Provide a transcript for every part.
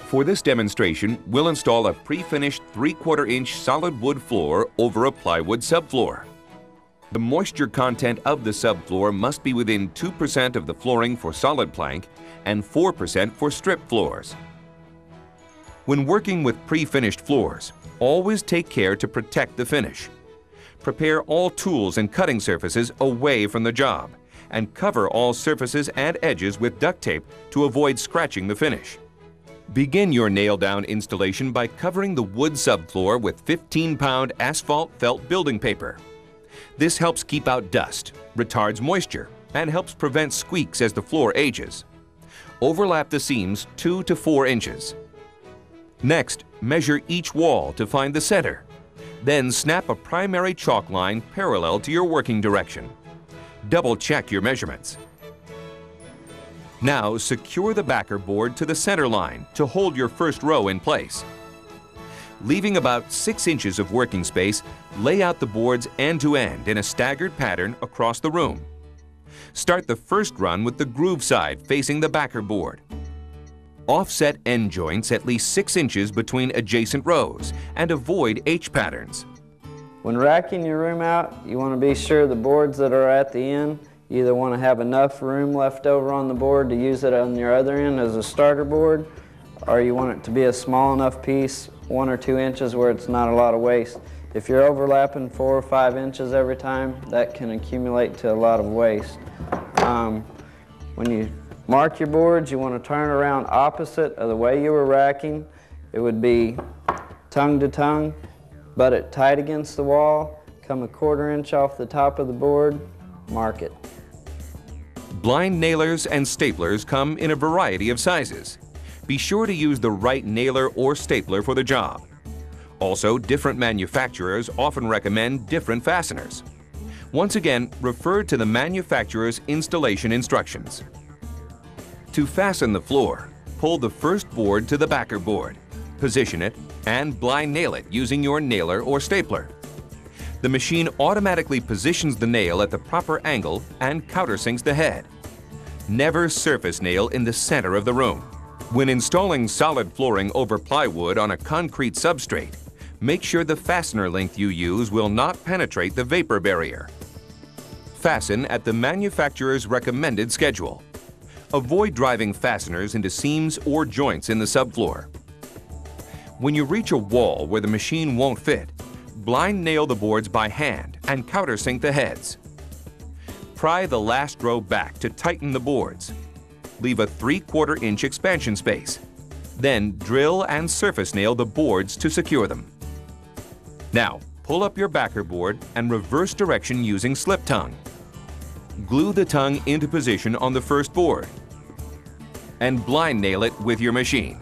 For this demonstration, we'll install a pre-finished 3/4 inch solid wood floor over a plywood subfloor. The moisture content of the subfloor must be within 2% of the flooring for solid plank and 4% for strip floors. When working with pre-finished floors, always take care to protect the finish. Prepare all tools and cutting surfaces away from the job and cover all surfaces and edges with duct tape to avoid scratching the finish. Begin your nail-down installation by covering the wood subfloor with 15-pound asphalt felt building paper. This helps keep out dust, retards moisture, and helps prevent squeaks as the floor ages. Overlap the seams 2 to 4 inches. Next, measure each wall to find the center. Then snap a primary chalk line parallel to your working direction. Double-check your measurements. Now secure the backer board to the center line to hold your first row in place. Leaving about 6 inches of working space, lay out the boards end to end in a staggered pattern across the room. Start the first run with the groove side facing the backer board. Offset end joints at least 6 inches between adjacent rows and avoid H patterns. When racking your room out, you want to be sure the boards that are at the end, you either want to have enough room left over on the board to use it on your other end as a starter board, or you want it to be a small enough piece, 1 or 2 inches, where it's not a lot of waste. If you're overlapping 4 or 5 inches every time, that can accumulate to a lot of waste. When you mark your boards, you want to turn around opposite of the way you were racking. It would be tongue to tongue, butt it tight against the wall, come a 1/4 inch off the top of the board, mark it. Blind nailers and staplers come in a variety of sizes. Be sure to use the right nailer or stapler for the job. Also, different manufacturers often recommend different fasteners. Once again, refer to the manufacturer's installation instructions. To fasten the floor, pull the first board to the backer board, position it, and blind nail it using your nailer or stapler. The machine automatically positions the nail at the proper angle and countersinks the head. Never surface nail in the center of the room. When installing solid flooring over plywood on a concrete substrate, make sure the fastener length you use will not penetrate the vapor barrier. Fasten at the manufacturer's recommended schedule. Avoid driving fasteners into seams or joints in the subfloor. When you reach a wall where the machine won't fit, blind nail the boards by hand and countersink the heads. Pry the last row back to tighten the boards. Leave a 3/4 inch expansion space. Then drill and surface nail the boards to secure them. Now, pull up your backer board and reverse direction using slip tongue. Glue the tongue into position on the first board and blind nail it with your machine.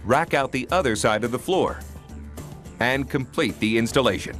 Rack out the other side of the floor and complete the installation.